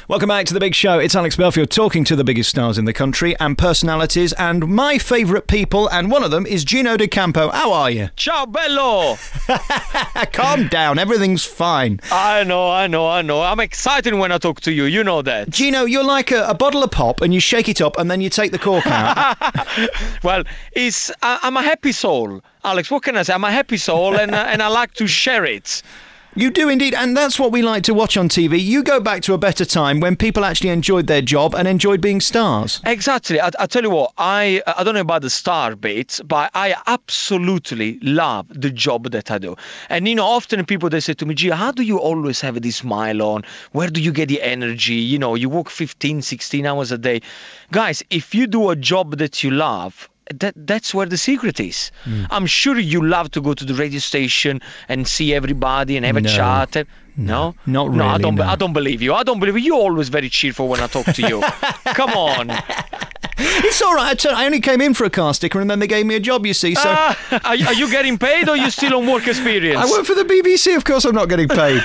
Welcome back to The Big Show. It's Alex Belfield talking to the biggest stars in the country and personalities and my favourite people, and one of them is Gino D'Acampo. How are you? Ciao, bello! Calm down, everything's fine. I know. I'm excited when I talk to you, you know that. Gino, you're like a bottle of pop and you shake it up and then you take the cork out. Well, I'm a happy soul. Alex, what can I say? I'm a happy soul and I like to share it. You do indeed, and that's what we like to watch on TV. You go back to a better time when people actually enjoyed their job and enjoyed being stars. Exactly. I tell you what, I don't know about the star bit, but I absolutely love the job that I do. And, you know, often people, they say to me, Gio, how do you always have this smile on? Where do you get the energy? You know, you work 15, 16 hours a day. Guys, if you do a job that you love, that's where the secret is. I'm sure you love to go to the radio station and see everybody and have a chat. No? Not really. I don't believe you. You're always very cheerful when I talk to you. Come on. It's all right. I only came in for a car sticker and then they gave me a job, you see. So are you getting paid or are you still on work experience? I work for the BBC, of course I'm not getting paid.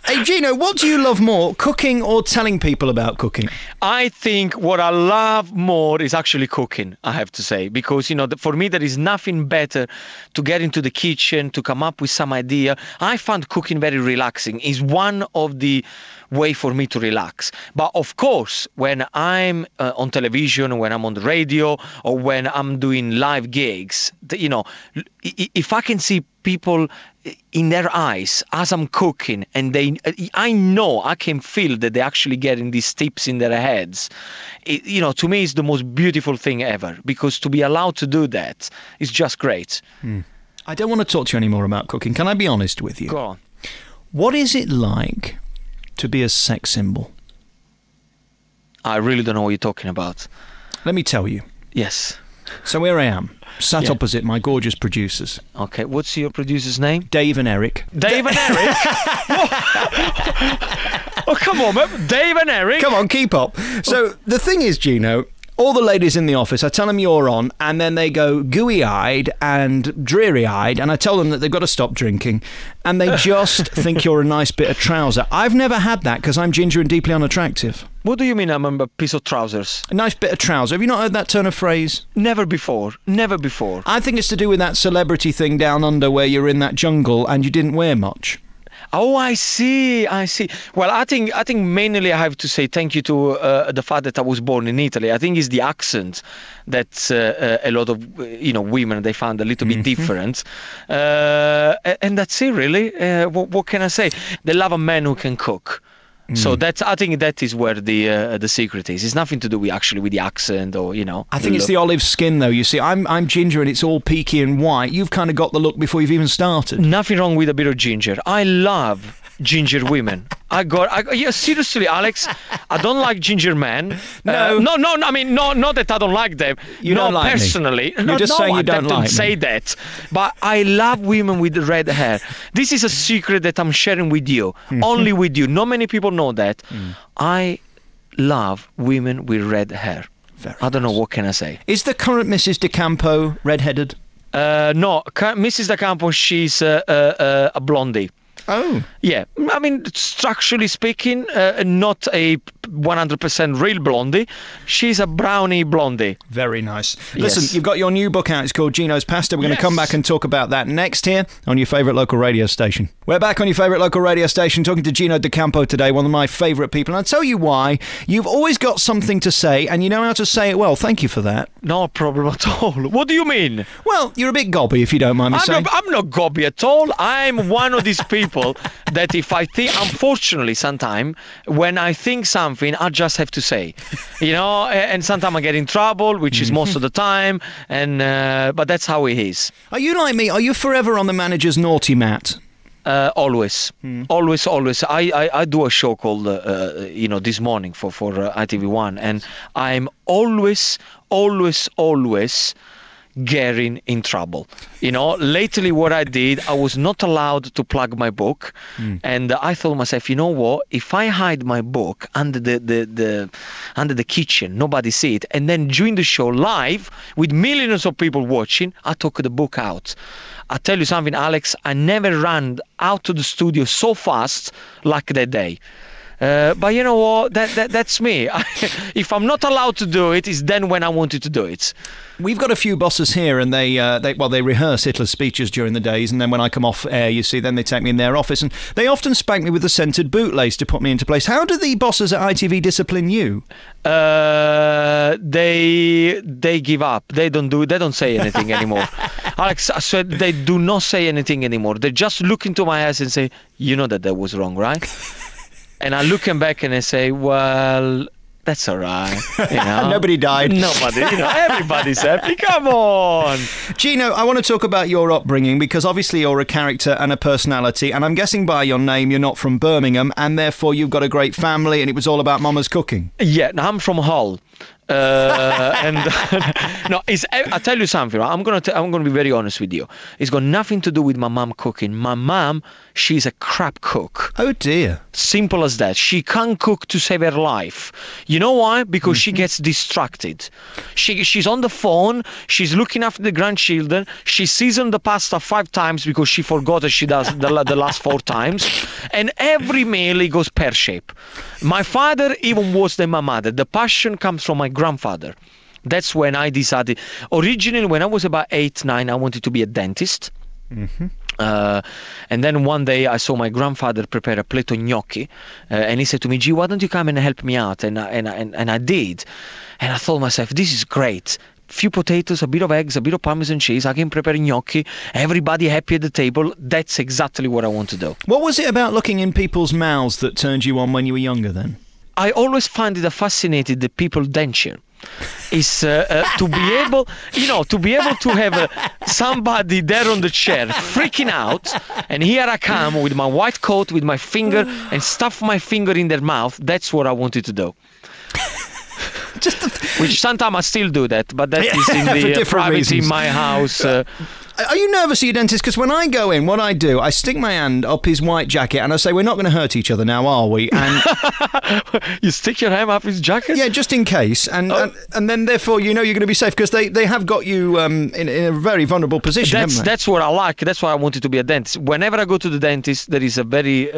Hey, Gino, what do you love more, cooking or telling people about cooking? I think what I love more is actually cooking, I have to say, because, you know, for me, there is nothing better to get into the kitchen, to come up with some idea. I find cooking very relaxing. It's one of the way for me to relax. But of course, when I'm on television, when I'm on the radio, or when I'm doing live gigs, you know, if I can see people in their eyes as I'm cooking, and I know I can feel that they're actually getting these tips in their heads. You know, to me, it's the most beautiful thing ever, because to be allowed to do that is just great. I don't want to talk to you anymore about cooking. Can I be honest with you? Go on. What is it like to be a sex symbol? I really don't know what you're talking about. Let me tell you. Yes. So here I am, sat opposite my gorgeous producers. Okay, what's your producer's name? Dave and Eric. Dave and Eric? Oh, come on, man. Dave and Eric? Come on, keep up. So the thing is, Gino, all the ladies in the office, I tell them you're on, and then they go gooey-eyed and dreary-eyed, and I tell them that they've got to stop drinking, and they just think you're a nice bit of trouser. I've never had that because I'm ginger and deeply unattractive. What do you mean I'm a piece of trousers? A nice bit of trouser. Have you not heard that turn of phrase? Never before. Never before. I think it's to do with that celebrity thing down under where you're in that jungle and you didn't wear much. Oh, I see. Well, I think mainly I have to say thank you to the fact that I was born in Italy. I think it's the accent that a lot of women, they found a little bit different, and that's it really. What can I say? They love a man who can cook. So I think that is where the secret is. It's nothing to do with the accent or, you know. I think it's the olive skin though. You see, I'm ginger and it's all peaky and white. You've kind of got the look before you've even started. Nothing wrong with a bit of ginger. I love ginger women. Yeah, seriously, Alex, I don't like ginger men. No. No, I mean, not that I don't like them. You don't like personally. Me. You're just saying you don't like me. Say that. But I love women with red hair. This is a secret that I'm sharing with you. Only with you. Not many people know that. I love women with red hair. I don't know, what can I say? Is the current Mrs. D'Acampo red-headed? No, Mrs. D'Acampo, she's a blondie. Oh. Yeah, I mean, structurally speaking, not a 100% real blondie. She's a brownie blondie. Very nice. Listen, you've got your new book out. It's called Gino's Pasta. We're going to come back and talk about that next here on your favourite local radio station. We're back on your favourite local radio station talking to Gino D'Acampo today, one of my favourite people. And I'll tell you why. You've always got something to say, and you know how to say it well. Thank you for that. No problem at all. What do you mean? Well, you're a bit gobby, if you don't mind me saying. I'm not gobby at all. I'm one of these people that if I think, unfortunately, sometimes when I think something, I just have to say, you know, and sometimes I get in trouble, which is most of the time, and but that's how it is. Are you like me? Are you forever on the manager's naughty mat? Always. I do a show called, This Morning for ITV1, and I'm always getting in trouble. You know, lately what I did, I was not allowed to plug my book, and I thought myself, you know what, if I hide my book under the kitchen, nobody see it, and then during the show live with millions of people watching, I took the book out. I tell you something, Alex, I never ran out to the studio so fast like that day. But you know what? That's me. If I'm not allowed to do it, it's then when I wanted to do it. We've got a few bosses here, and they rehearse Hitler's speeches during the days, and then when I come off air, you see, then they take me in their office, and they often spank me with the scented bootlace to put me into place. How do the bosses at ITV discipline you? They give up. They don't say anything anymore. Alex, I said they do not say anything anymore. They just look into my eyes and say, "You know that was wrong, right?" And I look them back and I say, "Well, that's all right." You know? Nobody died. Nobody. Everybody's happy. Come on. Gino, I want to talk about your upbringing, because obviously you're a character and a personality, and I'm guessing by your name you're not from Birmingham, and therefore you've got a great family, and it was all about Mama's cooking. Yeah, I'm from Hull. And no, I tell you something. Right? I'm gonna be very honest with you. It's got nothing to do with my mum cooking. My mum, she's a crap cook. Oh dear. Simple as that. She can't cook to save her life. You know why? Because she gets distracted. She's on the phone. She's looking after the grandchildren. She seasoned the pasta 5 times because she forgot that she does the last 4 times. And every meal it goes pear-shaped. My father even worse than my mother. The passion comes from my grandfather. That's when I decided. Originally, when I was about 8, 9, I wanted to be a dentist. And then one day I saw my grandfather prepare a plate of gnocchi, and he said to me, "Gee, why don't you come and help me out?" And I did. And I thought to myself, this is great. Few potatoes, a bit of eggs, a bit of Parmesan cheese. I can prepare gnocchi. Everybody happy at the table. That's exactly what I want to do. What was it about looking in people's mouths that turned you on when you were younger then? I always find it fascinating, the people denture. Is to be able, to have somebody there on the chair freaking out, and here I come with my white coat, with my finger, and stuff my finger in their mouth. That's what I wanted to do. Which sometimes I still do that, but that is in the privacy in my house. Are you nervous at your dentist? Because when I go in, what I do, I stick my hand up his white jacket and I say, "We're not going to hurt each other now, are we?" And you stick your hand up his jacket? Yeah, just in case. And then, therefore, you're going to be safe, because they have got you in a very vulnerable position, haven't they? That's what I like. That's why I wanted to be a dentist. Whenever I go to the dentist, there is a very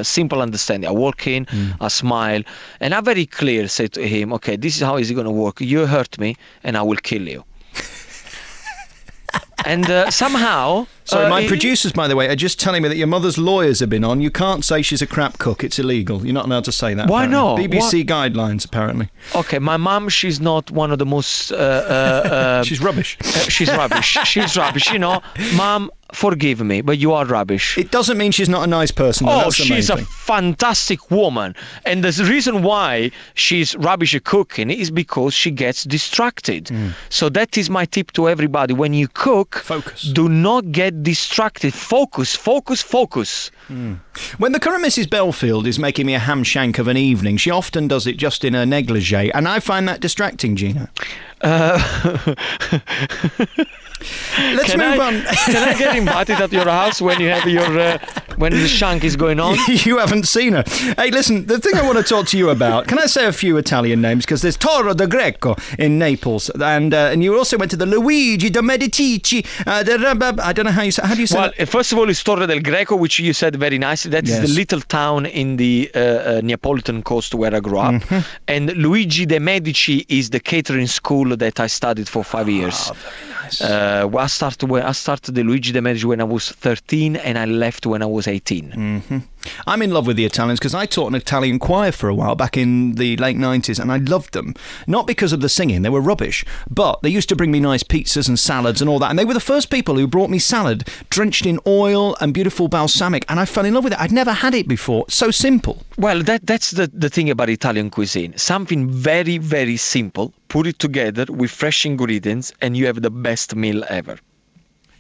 simple understanding. I walk in, I smile, and I very clear say to him, "Okay, this is how is it going to work. You hurt me, and I will kill you." And somehow... Sorry, my producers, by the way, are just telling me that your mother's lawyers have been on. You can't say she's a crap cook. It's illegal. You're not allowed to say that. Why not? BBC guidelines, apparently. Okay, my mum, she's not one of the most... she's rubbish. She's rubbish. She's rubbish. Mum, forgive me, but you are rubbish. It doesn't mean she's not a nice person. Though. That's she's the a main thing. Fantastic woman. And the reason why she's rubbish at cooking is because she gets distracted. So that is my tip to everybody. When you cook, focus. Do not get distracted. Focus, focus, focus. When the current Mrs. Belfield is making me a ham shank of an evening, she often does it just in her negligee, and I find that distracting, Gino. Let's move on. Can I get invited at your house when you have your when the shank is going on? You haven't seen her. Hey, listen, the thing I want to talk to you about, can I say a few Italian names? Because there's Toro de Greco in Naples, and you also went to the Luigi de Medici. I don't know how you say. How do you say that? First of all, it's Torre del Greco, which you said very nicely. That is the little town in the Neapolitan coast where I grew up. And Luigi de Medici is the catering school that I studied for 5 years. Oh, very nice. I started the Luigi de Medici when I was 13, and I left when I was 18. I'm in love with the Italians because I taught an Italian choir for a while back in the late 90s, and I loved them. Not because of the singing, they were rubbish, but they used to bring me nice pizzas and salads and all that, and they were the first people who brought me salad drenched in oil and beautiful balsamic, and I fell in love with it. I'd never had it before. So simple. Well, that's the thing about Italian cuisine. Something very, very simple. Put it together with fresh ingredients, and you have the best meal ever.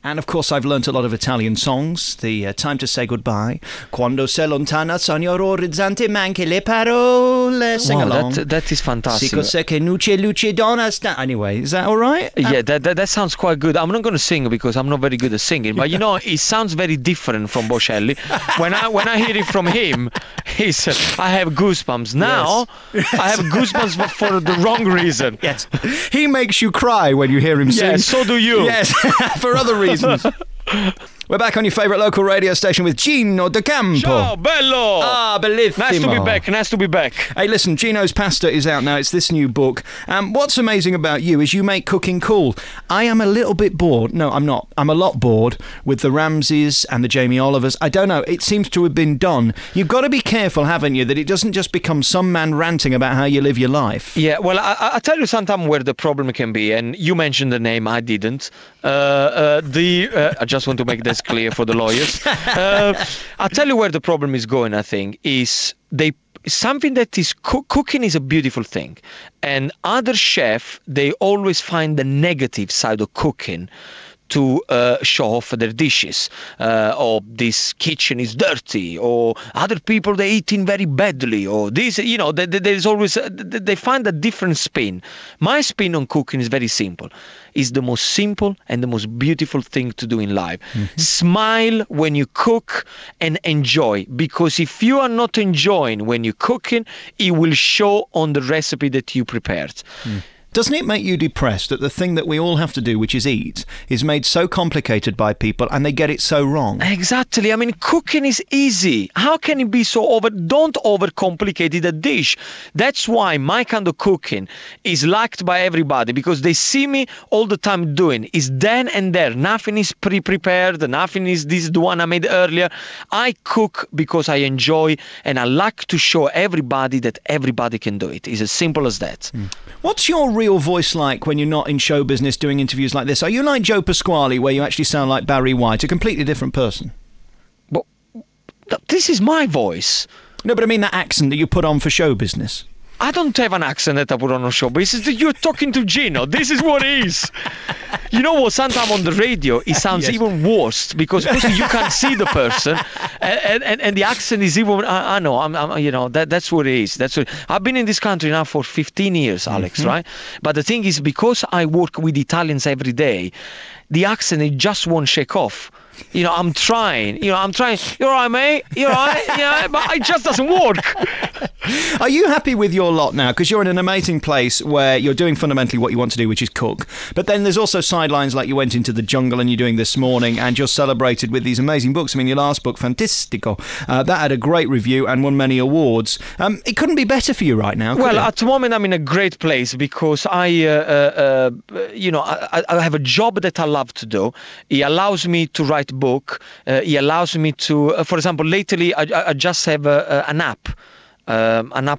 And of course, I've learnt a lot of Italian songs. The Time to Say Goodbye, Quando sei lontana, sogno orizzonte, manche le parole. Sing along. That is fantastic. Si cos'è che luce donna sta. Anyway, is that all right? Yeah, that sounds quite good. I'm not going to sing because I'm not very good at singing, but it sounds very different from Bocelli. When I hear it from him, I have goosebumps. Now, yes. I have goosebumps for the wrong reason. Yes. He makes you cry when you hear him sing. Yes, so do you. Yes, for other reasons. We're back on your favourite local radio station with Gino De Campo. Ciao, bello! Ah, bellissimo. Nice to be back. Hey, listen, Gino's Pasta is out now. It's this new book. What's amazing about you is you make cooking cool. I am a little bit bored. No, I'm not. I'm a lot bored with the Ramsays and the Jamie Olivers. I don't know. It seems to have been done. You've got to be careful, haven't you, that it doesn't just become some man ranting about how you live your life. Yeah, well, I tell you sometimes where the problem can be, and you mentioned the name, I didn't. I just want to make this clear for the lawyers. I'll tell you where the problem is going, I think, is something that is cooking is a beautiful thing, and other chefs, they always find the negative side of cooking to show off their dishes, or this kitchen is dirty, or other people they eating very badly, or this, there's always they find a different spin. My spin on cooking is very simple. It's the most simple and the most beautiful thing to do in life. Mm-hmm. Smile when you cook and enjoy, because if you are not enjoying when you're cooking, it will show on the recipe that you prepared. Mm. Doesn't it make you depressed that the thing that we all have to do, which is eat, is made so complicated by people and they get it so wrong? Exactly. I mean, cooking is easy. How can it be so don't overcomplicate the dish. That's why my kind of cooking is liked by everybody, because they see me all the time doing. It's then and there. Nothing is pre-prepared. Nothing is this is the one I made earlier. I cook because I enjoy, and I like to show everybody that everybody can do it. It's as simple as that. Mm. What's your real voice like when you're not in show business doing interviews like this? Are you like Joe Pasquale, where you actually sound like Barry White, a completely different person? But this is my voice. No, but I mean that accent that you put on for show business. I don't have an accent that I put on a show, but you're talking to Gino. This is what it is. You know what? Sometimes on the radio, it sounds even worse, because you can't see the person, and the accent is even. I know. That's what it is. I've been in this country now for 15 years, Alex. Right? But the thing is, because I work with Italians every day, the accent it just won't shake off. I'm trying. You're all right, mate? You're all right? Yeah, but it just doesn't work. Are you happy with your lot now? Because you're in an amazing place where you're doing fundamentally what you want to do, which is cook. But then there's also sidelines like you went into the jungle and you're doing this morning, and you're celebrated with these amazing books. I mean, your last book, Fantastico, that had a great review and won many awards. It couldn't be better for you right now, could it? At the moment, I'm in a great place because I have a job that I love to do. It allows me to write book. It allows me to, for example, lately I just have an app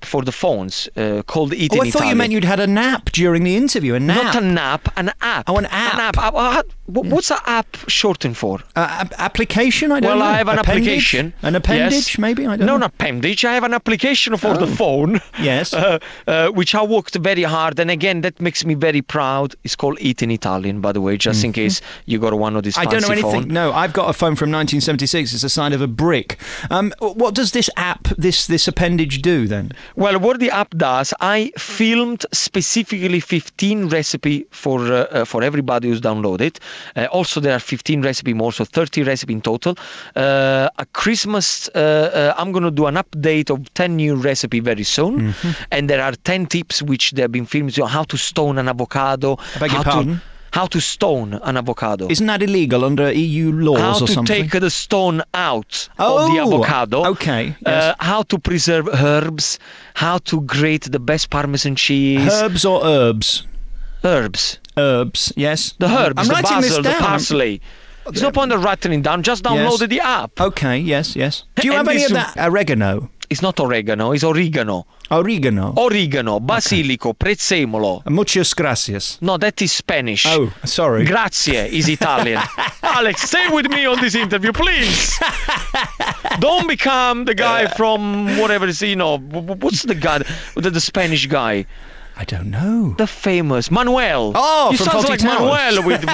for the phones called Eat in Italian. I thought you meant you'd had a nap during the interview. A nap? Not a nap, an app. Oh, an app. An app. What's an app shortened for? Application? I don't know. Well, I have an application. An appendage, maybe? I don't know. No, not appendage. I have an application for the phone. Yes. Which I worked very hard. And again, that makes me very proud. It's called Eat in Italian, by the way, just in case you got one of these fancy phones. I don't know anything. Phone. No, I've got a phone from 1976. It's the size of a brick. What does this app, this appendage do then? Well, what the app does, I filmed specifically 15 recipes for everybody who's downloaded. Also, there are 15 recipes more, so 30 recipes in total. At Christmas, I'm going to do an update of 10 new recipes very soon. And there are 10 tips which they have been filmed. So how to stone an avocado. I beg your pardon? How to stone an avocado. Isn't that illegal under EU laws or something? How to take the stone out of the avocado. Okay. Yes. How to preserve herbs. How to grate the best Parmesan cheese. Herbs or herbs? Herbs. Herbs, yes. The herbs, I'm the writing basil, this down. the parsley. There's no point in writing it down. Just download the app. Okay, yes. Do you have any of that oregano? It's not oregano, it's oregano. Oregano? Oregano, basilico, prezzemolo. Muchas gracias. No, that is Spanish. Oh, sorry. Grazie is Italian. Alex, stay with me on this interview, please. Don't become the guy from whatever is, what's the guy, the Spanish guy? I don't know. The famous Manuel. Oh, you from sound like Towers. Manuel with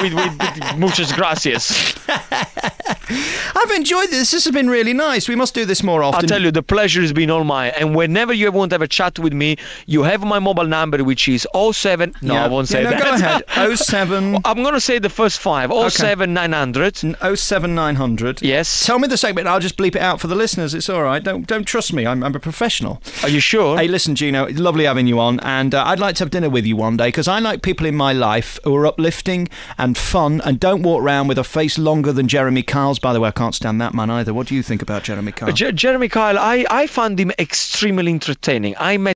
muchas gracias. I've enjoyed this. This has been really nice. We must do this more often. I'll tell you, the pleasure has been all mine. And whenever you want to have a chat with me, you have my mobile number, which is 07... No, I won't say that. Go ahead. 07... I'm going to say the first five. 07900. 07900. Yes. Tell me the segment. I'll just bleep it out for the listeners. It's all right. Don't trust me. I'm a professional. Are you sure? Hey, listen, Gino. Lovely having you on. And I'd like to have dinner with you one day, because I like people in my life who are uplifting and fun and don't walk around with a face longer than Jeremy Kyle's. By the way, I can't stand that man either. What do you think about Jeremy Kyle? Jeremy Kyle, I find him extremely entertaining. I met